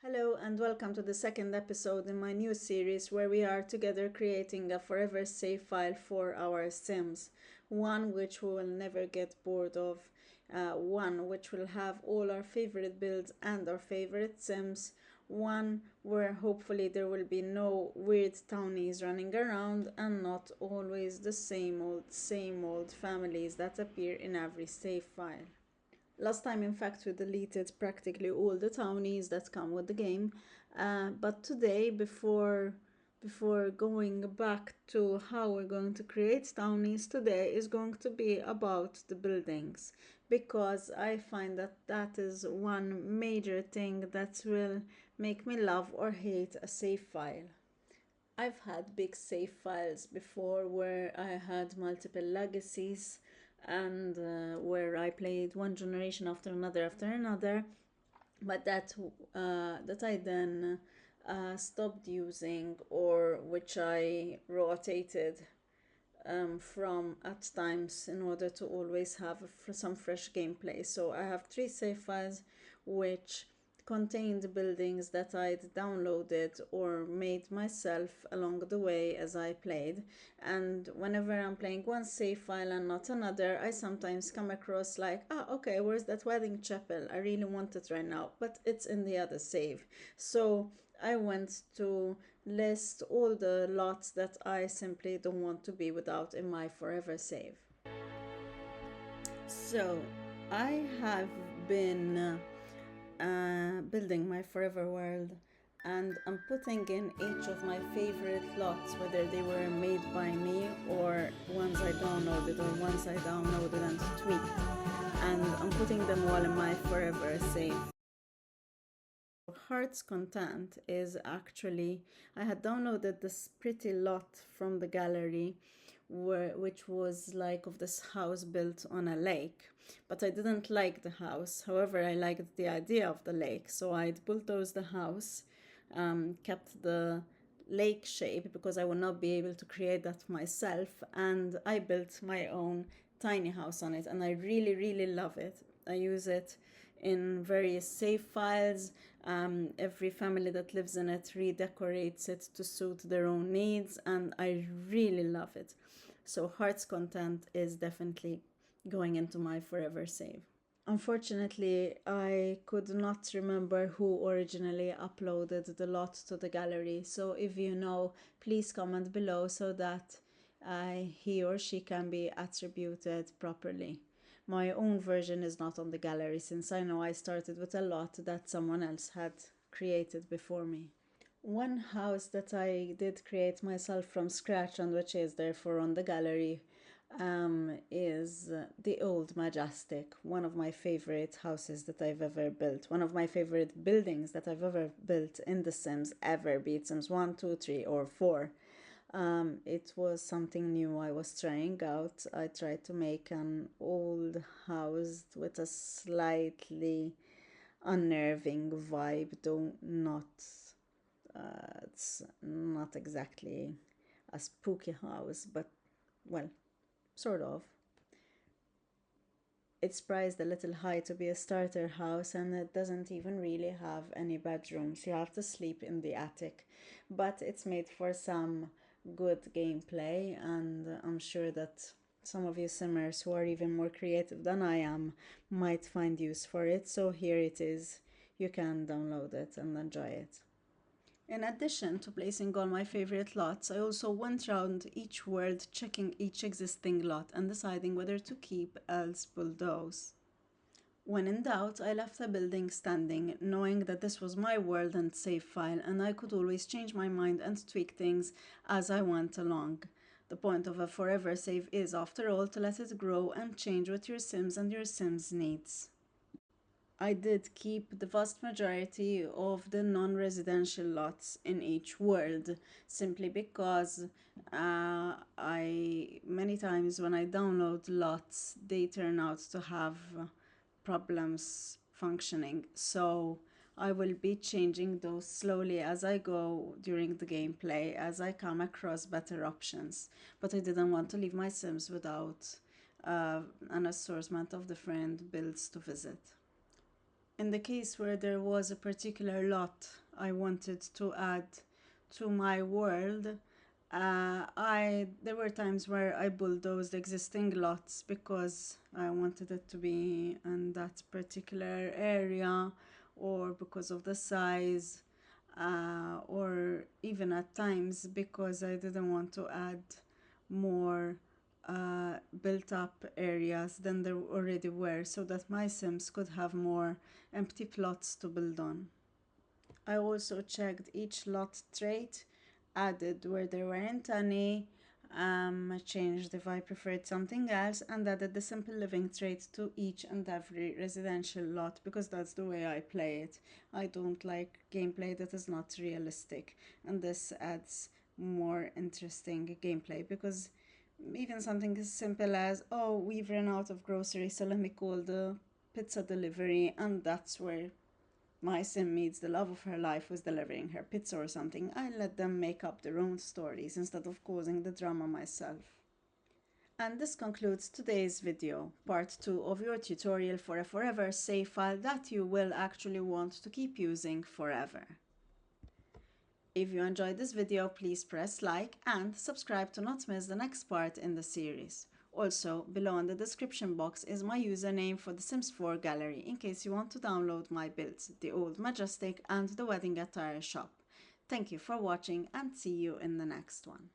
Hello and welcome to the second episode in my new series where we are together creating a forever save file for our Sims. One which we will never get bored of, one which will have all our favorite builds and our favorite Sims, one where hopefully there will be no weird townies running around and not always the same old families that appear in every save file. Last time, in fact, we deleted practically all the townies that come with the game. But today, before going back to how we're going to create townies, today is going to be about the buildings, because I find that that is one major thing that will make me love or hate a save file. I've had big save files before where I had multiple legacies and where I played one generation after another, but that I then stopped using, or which I rotated from at times in order to always have some fresh gameplay. So I have three save files which contained buildings that I'd downloaded or made myself along the way as I played. And whenever I'm playing one save file and not another, I sometimes come across like, okay, where's that wedding chapel? I really want it right now, but it's in the other save. So I went to list all the lots that I simply don't want to be without in my forever save. So I have been building my forever world, and I'm putting in each of my favorite lots, whether they were made by me or ones I downloaded or ones I downloaded and tweaked, and I'm putting them all in my forever save. Heart's content is actually, I had downloaded this pretty lot from the gallery which was like of this house built on a lake, but I didn't like the house. However, I liked the idea of the lake, so I'd bulldoze the house, kept the lake shape because I would not be able to create that myself, and I built my own tiny house on it, and I really love it. I use it in various save files. Every family that lives in it redecorates it to suit their own needs, and I really love it. So Heart's content is definitely going into my forever save. Unfortunately, I could not remember who originally uploaded the lot to the gallery, so if you know, please comment below so that he or she can be attributed properly. My own version is not on the gallery since I know I started with a lot that someone else had created before me. One house that I did create myself from scratch and which is therefore on the gallery is the Old Majestic, one of my favorite houses that I've ever built, one of my favorite buildings that I've ever built in The Sims ever, be it Sims 1, 2, 3, or 4. It was something new I was trying out. I tried to make an old house with a slightly unnerving vibe, though it's not exactly a spooky house, but well, sort of. It's priced a little high to be a starter house, and it doesn't even really have any bedrooms. You have to sleep in the attic, but it's made for some good gameplay, and I'm sure that some of you simmers who are even more creative than I am might find use for it. So here it is. You can download it and enjoy it. In addition to placing all my favorite lots, I also went round each world checking each existing lot and deciding whether to keep, else bulldoze. When in doubt, I left a building standing, knowing that this was my world and save file, and I could always change my mind and tweak things as I went along. The point of a forever save is, after all, to let it grow and change with your Sims and your Sims' needs. I did keep the vast majority of the non-residential lots in each world, simply because I many times when I download lots, they turn out to have problems functioning. So I will be changing those slowly as I go during the gameplay, as I come across better options. But I didn't want to leave my Sims without an assortment of different builds to visit. In the case where there was a particular lot I wanted to add to my world, there were times where I bulldozed existing lots because I wanted it to be in that particular area, or because of the size, or even at times because I didn't want to add more built up areas than there already were, so that my Sims could have more empty plots to build on. I also checked each lot trait, added where there weren't any, changed if I preferred something else, and added the simple living trait to each and every residential lot because that's the way I play it. I don't like gameplay that is not realistic, and this adds more interesting gameplay because even something as simple as, oh, we've run out of groceries, so let me call the pizza delivery, and that's where my sim meets the love of her life was delivering her pizza or something. I let them make up their own stories instead of causing the drama myself. And this concludes today's video, part 2 of your tutorial for a forever save file that you will actually want to keep using forever. If you enjoyed this video, please press like and subscribe to not miss the next part in the series. Also, below in the description box is my username for the Sims 4 gallery in case you want to download my builds, the Old Majestic and the Wedding Attire shop. Thank you for watching and see you in the next one.